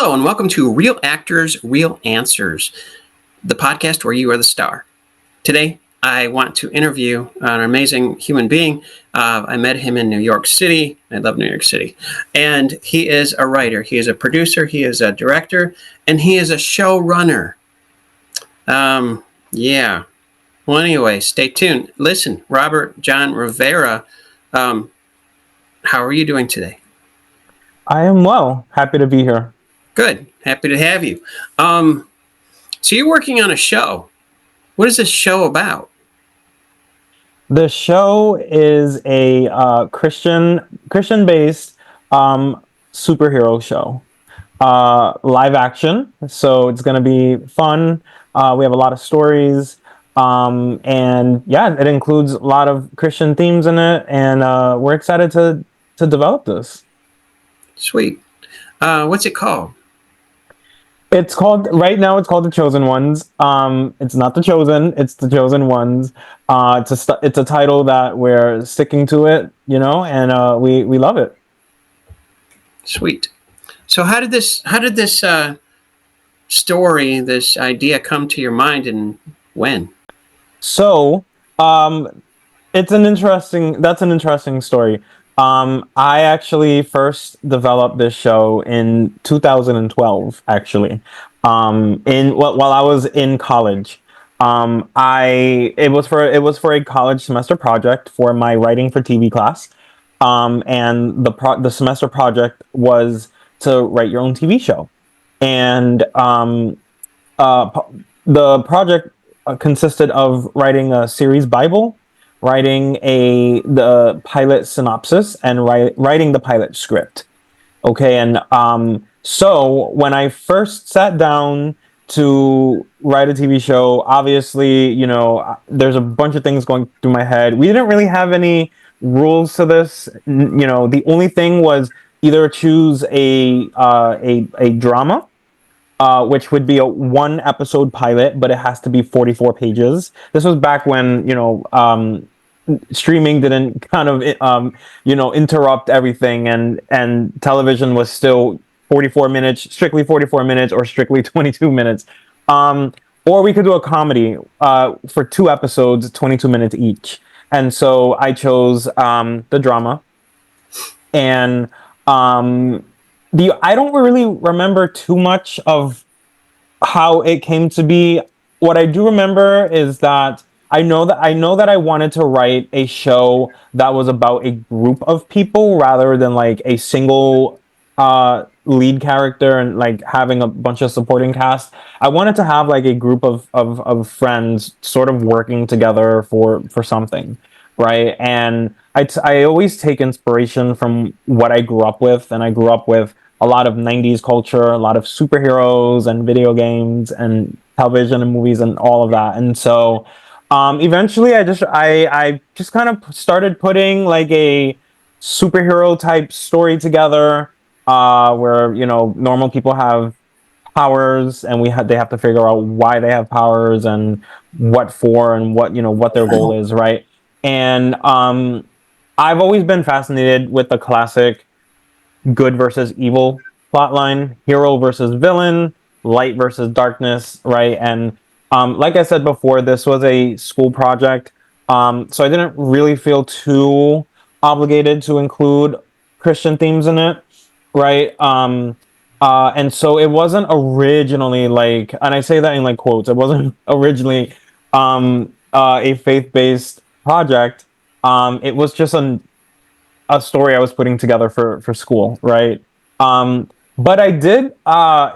Hello, and welcome to Real Actors, Real Answers, the podcast where you are the star. Today, I want to interview an amazing human being. I met him in New York City. I love New York City. And he is a writer. He is a producer. He is a director. And he is a showrunner. Yeah. Well, anyway, stay tuned. Listen, John Rivera, how are you doing today? I am well. Happy to be here. Good. Happy to have you. So you're working on a show. What is this show about? The show is a Christian-based superhero show, live action. So it's going to be fun. We have a lot of stories, and yeah, it includes a lot of Christian themes in it, and we're excited to develop this. Sweet. What's it called? It's called The Chosen Ones. It's not The Chosen, it's The Chosen Ones. It's a title that we're sticking to it, and we love it. Sweet. So how did this story, this idea come to your mind, and when? So, that's an interesting story. I actually first developed this show in 2012, actually, while I was in college. It was for a college semester project for my writing for TV class, and the semester project was to write your own TV show, and the project consisted of writing a series Bible, writing the pilot synopsis, and writing the pilot script. Okay, and so when I first sat down to write a TV show, obviously, there's a bunch of things going through my head. We didn't really have any rules to this. The only thing was either choose a drama, which would be a one episode pilot, but it has to be 44 pages. This was back when, streaming didn't kind of, interrupt everything, and television was still 44 minutes, strictly 44 minutes, or strictly 22 minutes. Or we could do a comedy for 2 episodes, 22 minutes each. And so I chose the drama. And I don't really remember too much of how it came to be. What I do remember is that I know that I wanted to write a show that was about a group of people rather than like a single lead character and like having a bunch of supporting cast. I wanted to have like a group of friends sort of working together for something, right? And I always take inspiration from what I grew up with, and I grew up with a lot of 90s culture, a lot of superheroes and video games and television and movies and all of that. And so eventually I just kind of started putting like a superhero type story together, where, normal people have powers, and they have to figure out why they have powers and what for, and what their goal is, right? And I've always been fascinated with the classic good versus evil plotline, hero versus villain, light versus darkness, right? And like I said before, this was a school project, so I didn't really feel too obligated to include Christian themes in it, right? And so it wasn't originally like, and I say that in like quotes, it wasn't originally a faith-based project. It was just a story I was putting together for school, right? But I did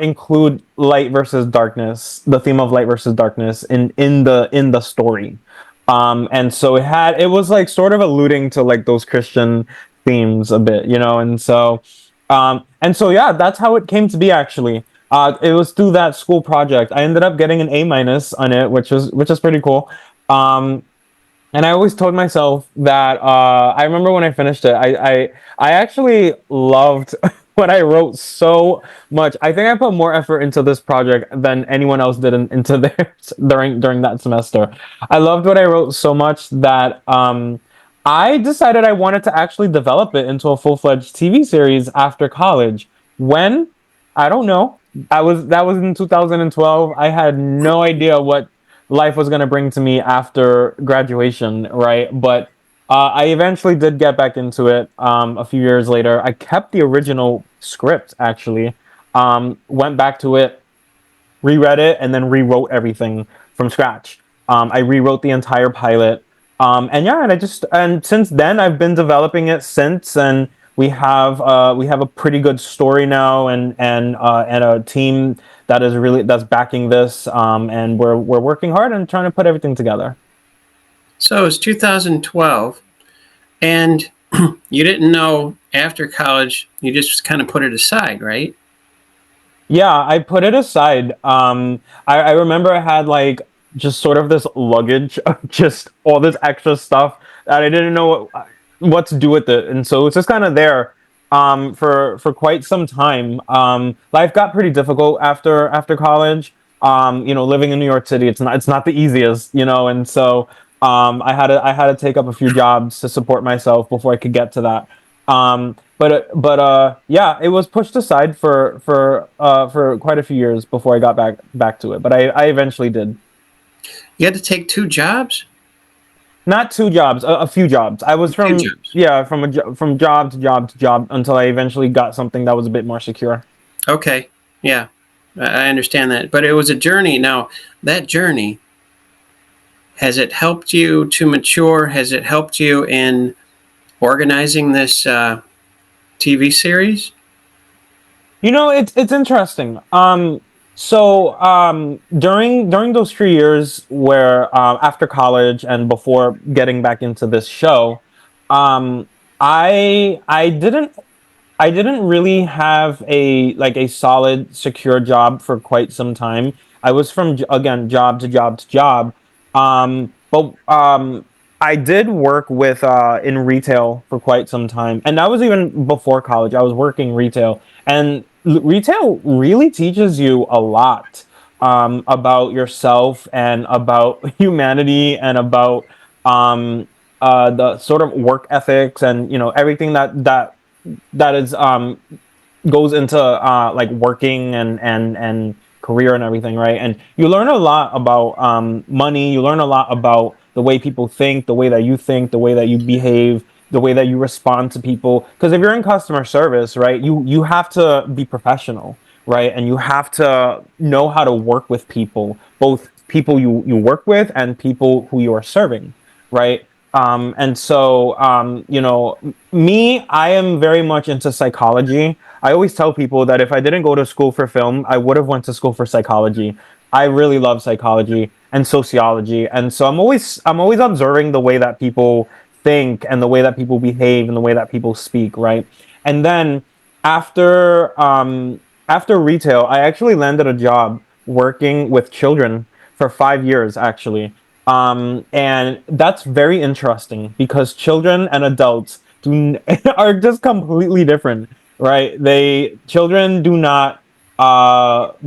include light versus darkness, the theme of light versus darkness in the story, and so it was like sort of alluding to like those Christian themes a bit, and so yeah, that's how it came to be. Actually, it was through that school project. I ended up getting an A- on it, which is pretty cool. And I always told myself that I remember when I finished it, I actually loved what I wrote so much. I think I put more effort into this project than anyone else did into theirs during that semester. I loved what I wrote so much that I decided I wanted to actually develop it into a full-fledged TV series after college. When? I don't know. That was in 2012. I had no idea what life was going to bring to me after graduation, right? But I eventually did get back into it a few years later. I kept the original script actually. Went back to it, reread it, and then rewrote everything from scratch. I rewrote the entire pilot, and yeah, and I just and since then I've been developing it since, and we have a pretty good story now, and a team that is really that's backing this, and we're working hard and trying to put everything together. So it's 2012, and you didn't know after college, you just kind of put it aside, right? Yeah, I put it aside. I remember I had like just sort of this luggage of just all this extra stuff that I didn't know what to do with it, and so it's just kind of there for quite some time. Life got pretty difficult after college. Living in New York City, it's not the easiest, and so I had to take up a few jobs to support myself before I could get to that. Yeah, it was pushed aside for quite a few years before I got back to it. But I eventually did. You had to take two jobs? Not two jobs, a few jobs. I was A few jobs. from job to job to job until I eventually got something that was a bit more secure. Okay. Yeah, I understand that. But it was a journey. Now, that journey, has it helped you to mature? Has it helped you in organizing this TV series? It's interesting. During those 3 years where after college and before getting back into this show, um, I didn't really have a solid secure job for quite some time. I was from again job to job to job. But I did work with in retail for quite some time, and that was even before college. I was working retail, and retail really teaches you a lot about yourself and about humanity and about the sort of work ethics and everything that is goes into like working and career and everything, right? And you learn a lot about money. You learn a lot about the way people think, the way that you think, the way that you behave, the way that you respond to people. Because if you're in customer service, right, you have to be professional, right, and you have to know how to work with people, both people you work with and people who you are serving, right? And so, me, I am very much into psychology. I always tell people that if I didn't go to school for film, I would have went to school for psychology. I really love psychology and sociology, and so I'm always observing the way that people think and the way that people behave and the way that people speak, right? And then after retail, I actually landed a job working with children for 5 years, actually. And that's very interesting because children and adults are just completely different, right? Children do not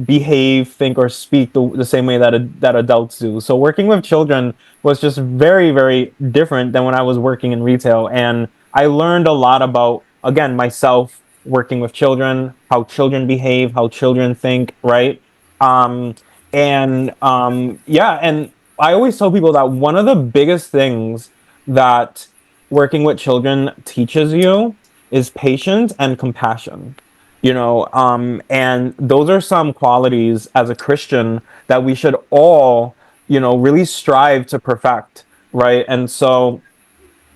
behave, think, or speak the same way that adults do. So working with children was just very, very different than when I was working in retail, and I learned a lot about again myself working with children, how children behave, how children think, right? Um, and I always tell people that one of the biggest things that working with children teaches you is patience and compassion. And those are some qualities as a Christian that we should all, really strive to perfect, right? And so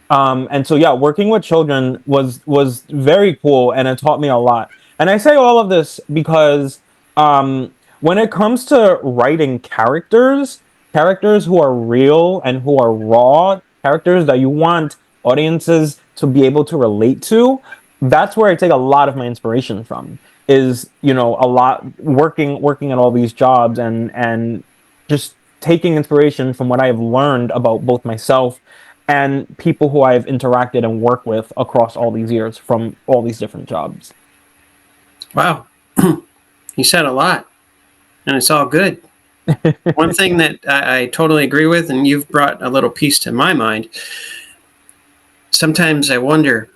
yeah, working with children was very cool, and it taught me a lot. And I say all of this because when it comes to writing characters who are real and who are raw, characters that you want audiences to be able to relate to, that's where I take a lot of my inspiration from. Is a lot working at all these jobs and just taking inspiration from what I have learned about both myself and people who I've interacted and worked with across all these years from all these different jobs. Wow. You said a lot, and it's all good. One thing that I totally agree with, and you've brought a little piece to my mind. Sometimes I wonder,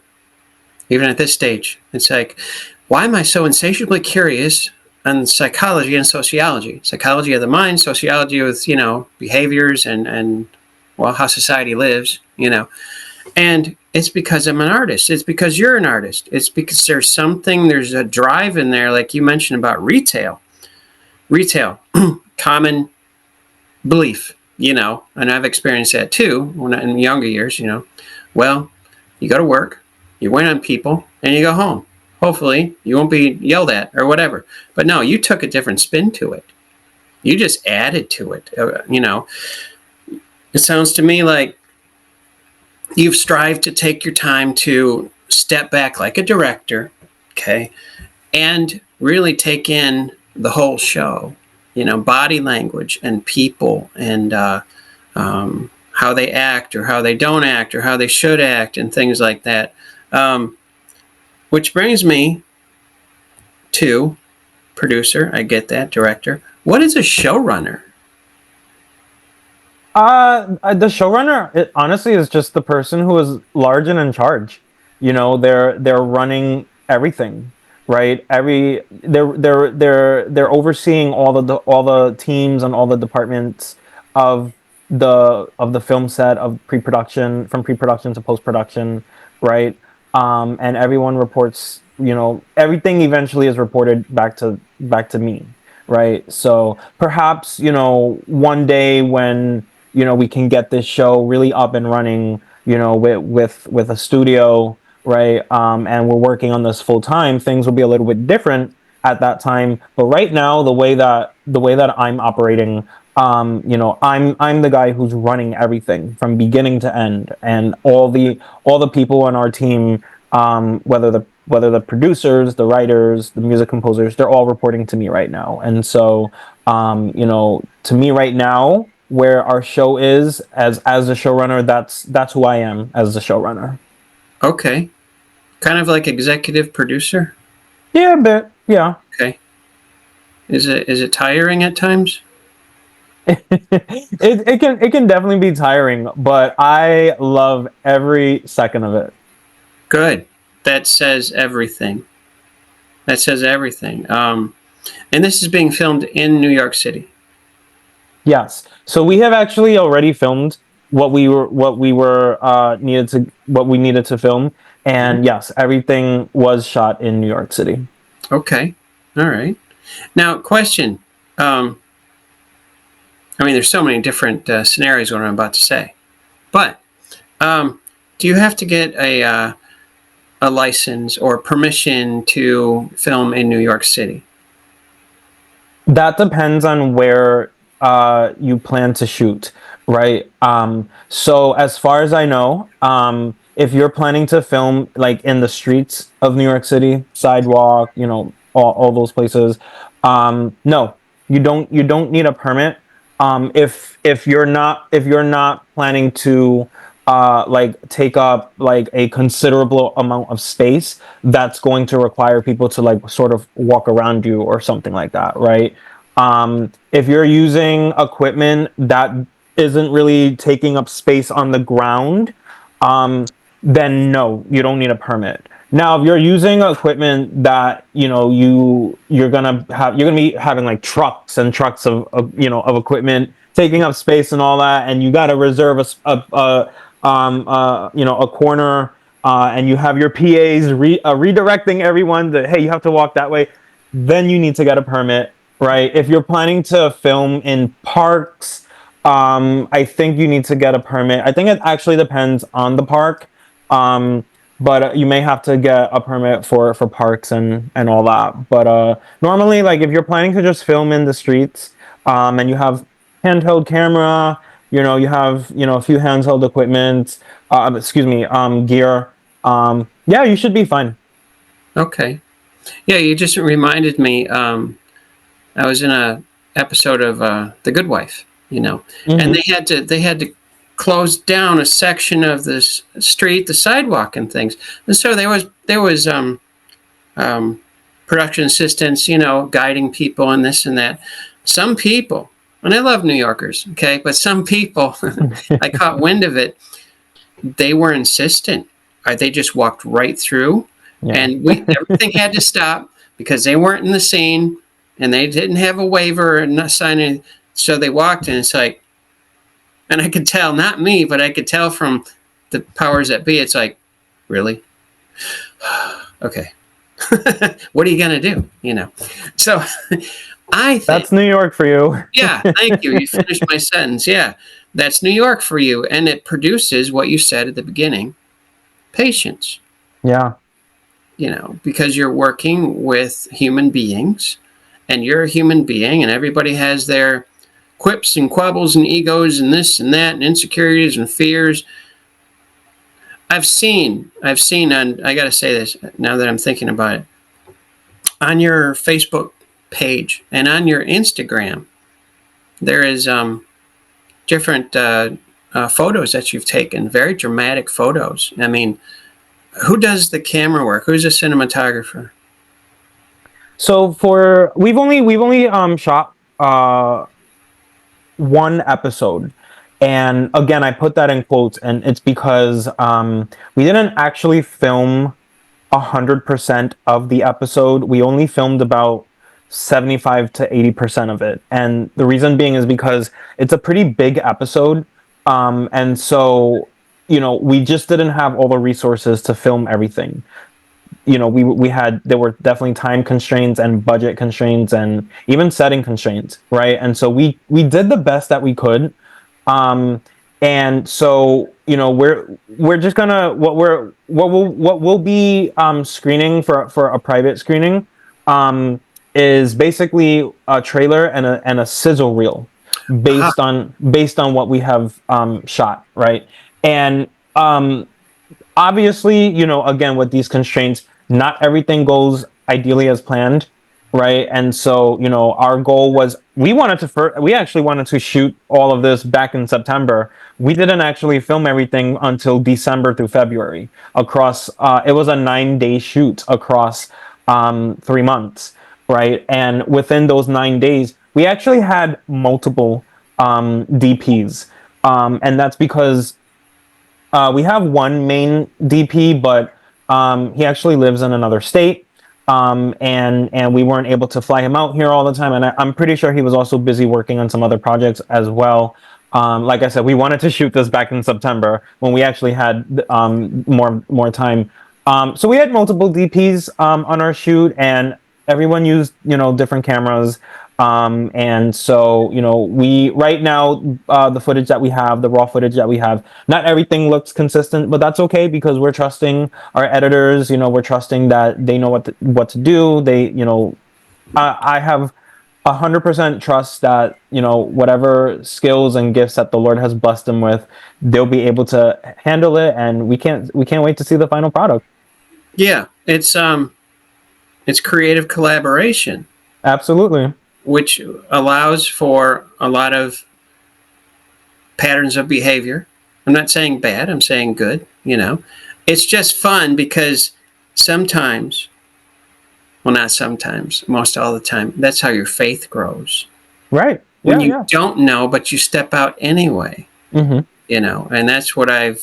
even at this stage, it's like why am I so insatiably curious on psychology and sociology? Psychology of the mind, sociology with, behaviors and well, how society lives, And it's because I'm an artist. It's because you're an artist. It's because there's a drive in there, like you mentioned about retail. Retail, common belief, and I've experienced that too when in younger years, Well, you go to work, you wait on people, and you go home. Hopefully, you won't be yelled at or whatever. But no, you took a different spin to it. You just added to it. It sounds to me like you've strived to take your time to step back like a director, okay, and really take in the whole show, body language and people and how they act or how they don't act or how they should act and things like that. Which brings me to producer. I get that. Director. What is a showrunner? The showrunner, it honestly is just the person who is large and in charge. They're running everything, right? They're overseeing all the teams and all the departments of the film set, of pre-production, from pre-production to post-production, right? And everyone reports. Everything eventually is reported back to me, right? So perhaps one day when we can get this show really up and running, with a studio, right? And we're working on this full time, things will be a little bit different at that time. But right now, the way that I'm operating, I'm the guy who's running everything from beginning to end, and all the people on our team, whether the producers, the writers, the music composers, they're all reporting to me right now. And so, to me right now, where our show is as the showrunner, that's who I am as the showrunner. Okay, kind of like executive producer. Yeah, a bit. Yeah. Okay, is it tiring at times? It can definitely be tiring, but I love every second of it. Good. That says everything. That says everything. And this is being filmed in New York City. Yes. So we have actually already filmed what we needed to film, Mhm. and yes, everything was shot in New York City. Okay. All right. Now, question. Um, there's so many different scenarios what I'm about to say, but do you have to get a license or permission to film in New York City? That depends on where you plan to shoot, right? So as far as I know, if you're planning to film like in the streets of New York City, sidewalk, all those places, no, you don't need a permit. If you're not planning to like take up like a considerable amount of space, that's going to require people to like sort of walk around you or something like that, right? If you're using equipment that isn't really taking up space on the ground, um, then no, you don't need a permit. Now, if you're using equipment that you're gonna be having like trucks and trucks of equipment taking up space and all that, and you got to reserve a corner, and you have your PAs redirecting everyone that, hey, you have to walk that way, then you need to get a permit, right? If you're planning to film in parks, I think you need to get a permit. I think it actually depends on the park, um, but you may have to get a permit for parks and all that. But normally, like if you're planning to just film in the streets, and you have handheld camera, you have a few handheld equipment, excuse me, gear. Yeah, you should be fine. Okay. Yeah, you just reminded me. I was in a episode of The Good Wife, and Hmm. they had to close down a section of this street, the sidewalk, and things. And so there was um, production assistants, guiding people and this and that. Some people, and I love New Yorkers, okay, but some people, I caught wind of it. They were insistent. They just walked right through. Yeah. And everything had to stop because they weren't in the scene and they didn't have a waiver and not signing. So they walked in. It's like, and I could tell, not me, but I could tell from the powers that be. It's like, really? Okay. What are you going to do? So I think That's New York for you. yeah, thank you. You finished my sentence. Yeah, that's New York for you. And it produces what you said at the beginning, patience. Yeah. Because you're working with human beings and you're a human being and everybody has their quips and quabbles and egos and this and that and insecurities and fears. I've seen on, I got to say this now that I'm thinking about it, on your Facebook page and on your Instagram, there is different photos that you've taken, very dramatic photos. I mean, who does the camera work? Who's a cinematographer? So we've only shot one episode, and again I put that in quotes, and it's because we didn't actually film 100% of the episode. We only filmed about 75 to 80% of it, and the reason being is because it's a pretty big episode, and so we just didn't have all the resources to film everything. We had, there were definitely time constraints and budget constraints and even setting constraints, right? And so we did the best that we could, and so we're just gonna, what we'll be screening for a private screening is basically a trailer and a sizzle reel based on what we have shot, right? And obviously, again, with these constraints, not everything goes ideally as planned, right? And so, our goal was, we actually wanted to shoot all of this back in September. We didn't actually film everything until December through February across, it was a 9-day shoot across 3 months, right? And within those 9 days, we actually had multiple DPs. And that's because we have one main DP, but he actually lives in another state, and we weren't able to fly him out here all the time. And I'm pretty sure he was also busy working on some other projects as well. Like I said, we wanted to shoot this back in September when we actually had more time. So we had multiple DPs on our shoot, and everyone used different cameras. And so, we right now, the footage that we have, the raw footage that we have, not everything looks consistent, but that's okay because we're trusting our editors. We're trusting that they know what to do. I have 100% trust that whatever skills and gifts that the Lord has blessed them with, they'll be able to handle it, and we can't wait to see the final product. Yeah, it's creative collaboration. Absolutely. Which allows for a lot of patterns of behavior. I'm not saying bad, I'm saying good, It's just fun because sometimes, well, not sometimes, most all the time, that's how your faith grows. Right. When you don't know, but you step out anyway, and that's what when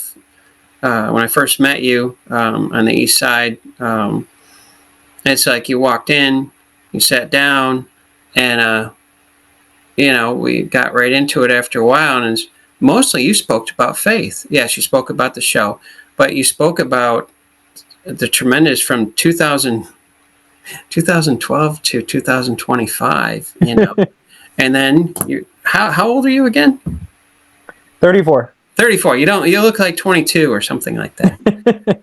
I first met you on the East Side, it's like you walked in, you sat down, and we got right into it after a while, and mostly you spoke about faith. Yes, you spoke about the show, but you spoke about the tremendous from 2012 to 2025, and then how old are you again? 34. 34. You look like 22 or something like that.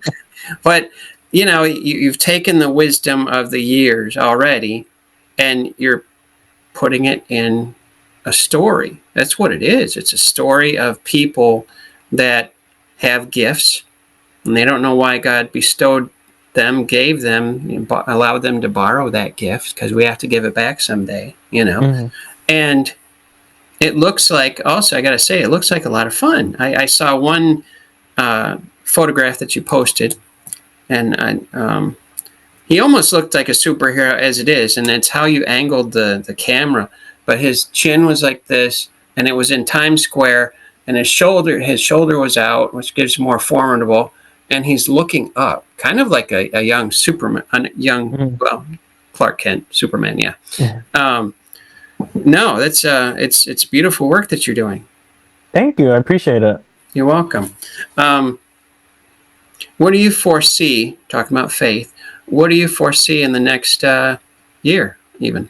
But you've taken the wisdom of the years already, and you're putting it in a story. That's what it is. It's a story of people that have gifts, and they don't know why God bestowed them, gave them, allowed them to borrow that gift, because we have to give it back someday, And it looks like, also, I got to say, it looks like a lot of fun. I saw one photograph that you posted, and he almost looked like a superhero as it is, and it's how you angled the camera. But his chin was like this, and it was in Times Square, and his shoulder was out, which gives more formidable. and he's looking up, kind of like a young Superman, a young, Mhm. well, Clark Kent, Superman, yeah. Yeah. Um, no, that's it's beautiful work that you're doing. Thank you. I appreciate it. You're welcome. Um, what do you foresee? Talking about faith, what do you foresee in the next year, even?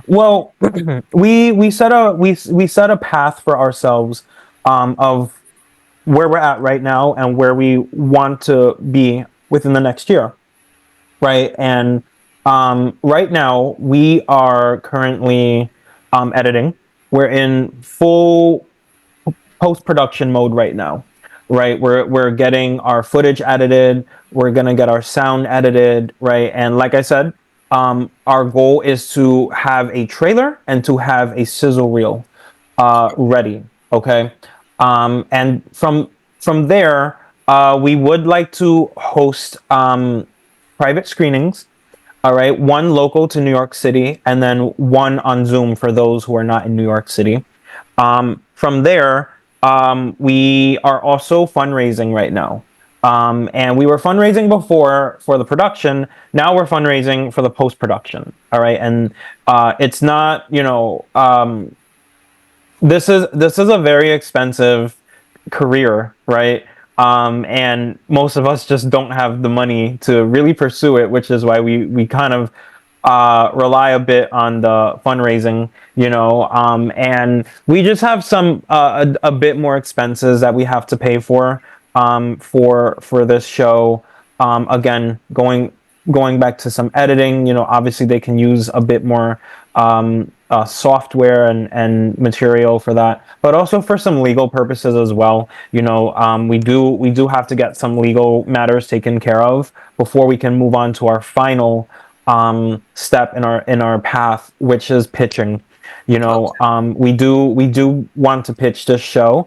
Well, we set a path for ourselves of where we're at right now and where we want to be within the next year, right? And right now we are currently editing. We're in full post production mode right now, right? We're getting our footage edited. We're gonna get our sound edited, right? And like I said, our goal is to have a trailer and to have a sizzle reel ready. Okay, and from there, we would like to host private screenings. All right, one local to New York City, and then one on Zoom for those who are not in New York City. From there, we are also fundraising right now. And we were fundraising before for the production. Now we're fundraising for the post production. All right, and it's not, this is a very expensive career, right? And most of us just don't have the money to really pursue it, which is why we kind of rely a bit on the fundraising, and we just have some a bit more expenses that we have to pay for this show. Again, going back to some editing, obviously they can use a bit more software and material for that, but also for some legal purposes as well. We do have to get some legal matters taken care of before we can move on to our final step in our path, which is pitching. We do want to pitch this show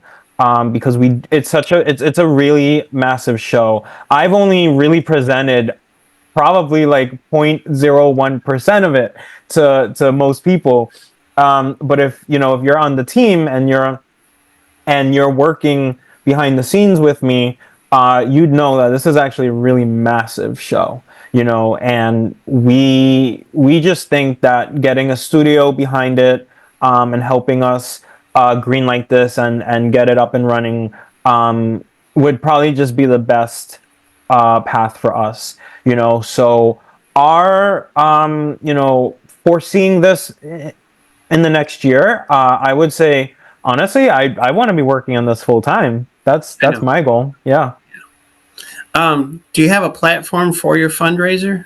because it's a really massive show. I've only really presented probably like 0.01% of it to most people. But if you're on the team and you're working behind the scenes with me, you'd know that this is actually a really massive show. And we just think that getting a studio behind it and helping us greenlight this and get it up and running would probably just be the best path for us. So our foreseeing this in the next year, I would say honestly, I want to be working on this full time. That's my goal. Yeah. Do you have a platform for your fundraiser?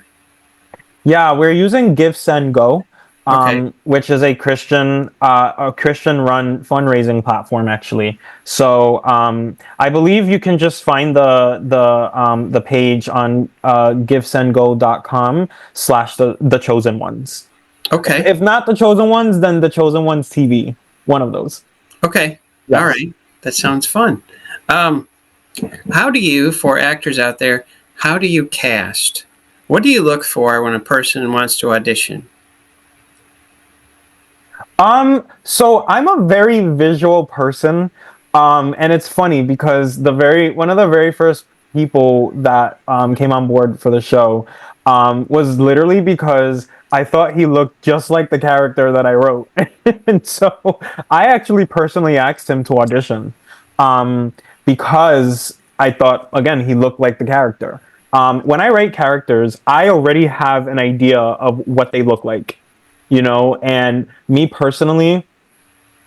Yeah, we're using Give Send Go, Okay. which is a Christian run fundraising platform actually. So I believe you can just find the page on givesendgo.com/the chosen ones. Okay. If not the chosen ones, then the chosen ones TV. One of those. Okay. All Yes. right. That sounds fun. How do you, for actors out there, how do you cast? What do you look for when a person wants to audition? So I'm a very visual person. And it's funny because one of the very first people that came on board for the show was literally because I thought he looked just like the character that I wrote. And so I actually personally asked him to audition um, because I thought, again, he looked like the character. When I write characters, I already have an idea of what they look like, and me personally,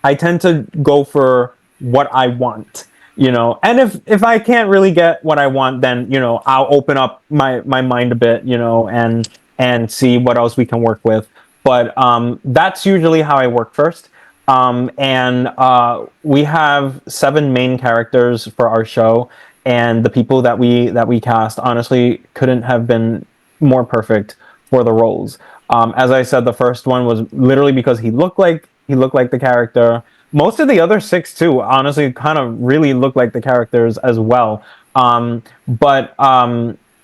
I tend to go for what I want, and if I can't really get what I want, then I'll open up my mind a bit, and see what else we can work with. But that's usually how I work first. And we have 7 main characters for our show, and the people that we cast honestly couldn't have been more perfect for the roles. As I said, the first one was literally because he looked like the character. Most of the other 6 too, honestly, kind of really look like the characters as well. But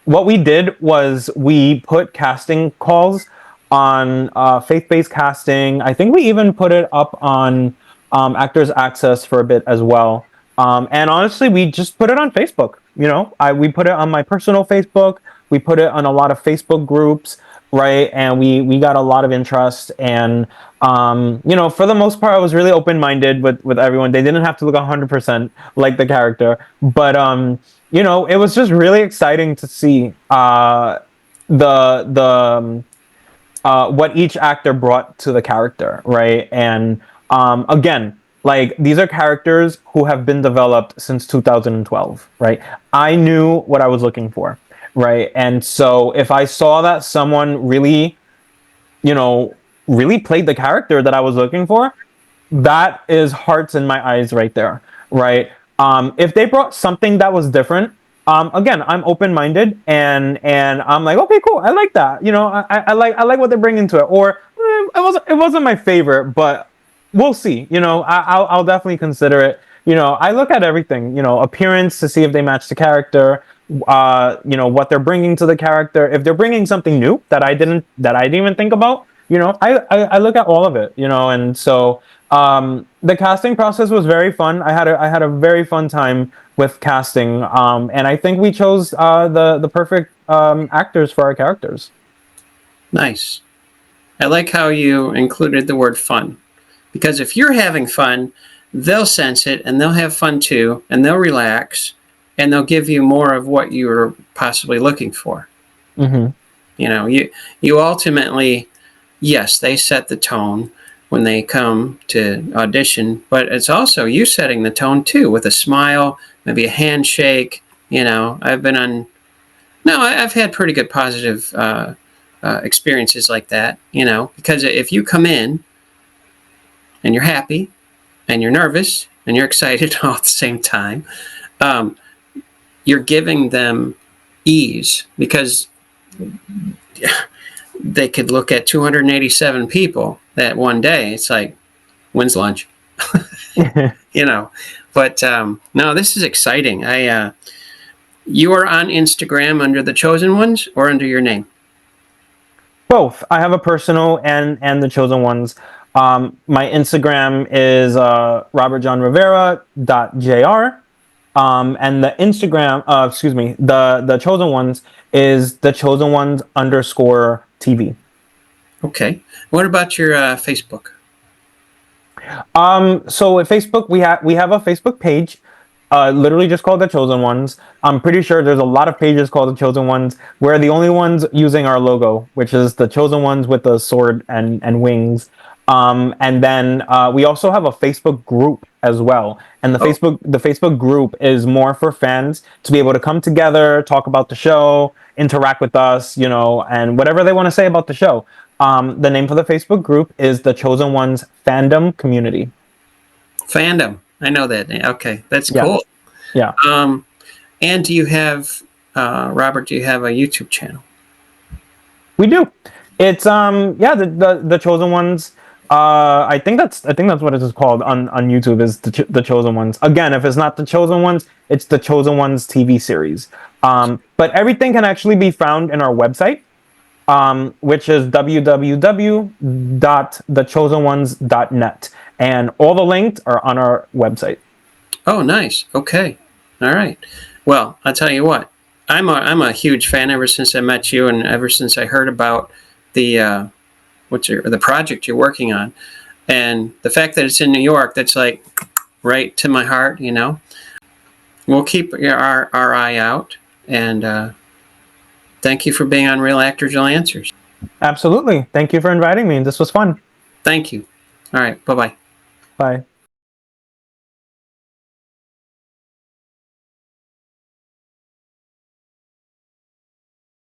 what we did was we put casting calls on faith-based casting. I think we even put it up on Actors Access for a bit as well. And honestly, we just put it on Facebook. We put it on my personal Facebook. We put it on a lot of Facebook groups, right? And we got a lot of interest. And for the most part, I was really open minded with everyone. They didn't have to look 100% like the character, but it was just really exciting to see the what each actor brought to the character, right? And again, like these are characters who have been developed since 2012, right? I knew what I was looking for, right? And so if I saw that someone really, really played the character that I was looking for, that is hearts in my eyes right there, right? If they brought something that was different, again, I'm open minded, and I'm like, okay, cool, I like that. I like what they're bringing to it. Or it wasn't my favorite, but we'll see. I'll definitely consider it. I look at everything. Appearance to see if they match the character. What they're bringing to the character. If they're bringing something new that I didn't even think about. I look at all of it. And so the casting process was very fun. I had a very fun time with casting, and I think we chose the perfect actors for our characters. Nice. I like how you included the word fun, because if you're having fun, they'll sense it and they'll have fun too, and they'll relax, and they'll give you more of what you were possibly looking for. Mm-hmm. You ultimately, yes, they set the tone when they come to audition, but it's also you setting the tone too, with a smile, maybe a handshake. I've been on. No, I've had pretty good positive experiences like that. Because if you come in and you're happy and you're nervous and you're excited all at the same time, you're giving them ease, because they could look at 287 people that one day. It's like, when's lunch? But no, this is exciting. You are on Instagram under The Chosen Ones or under your name? Both. I have a personal and the chosen ones. My Instagram is robertjohnrivera.jr. And the Instagram, excuse me, the chosen ones is the chosen ones _TV. Okay. What about your Facebook? So at Facebook, we have a Facebook page, literally just called The Chosen Ones. I'm pretty sure there's a lot of pages called The Chosen Ones. We're the only ones using our logo, which is The Chosen Ones with the sword and wings. And then we also have a Facebook group as well. And the Facebook group is more for fans to be able to come together, talk about the show, interact with us, and whatever they want to say about the show. The name for the Facebook group is The Chosen Ones Fandom Community. Fandom. I know that name. Okay, that's Yeah. cool. Yeah. And do you have, Robert, do you have a YouTube channel? We do. It's the Chosen Ones. I think that's what it is called on YouTube, is the Chosen Ones. Again, if it's not the Chosen Ones, it's the Chosen Ones TV series. But everything can actually be found in our website, which is www.thechosenones.net, and all the links are on our website. Oh, nice. Okay. All right. Well, I'll tell you what. I'm a huge fan ever since I met you, and ever since I heard about the the project you're working on, and the fact that it's in New York. That's like right to my heart. We'll keep our eye out, and thank you for being on Real Actors, Real Answers. Absolutely. Thank you for inviting me. This was fun. Thank you. All right. Bye-bye. Bye.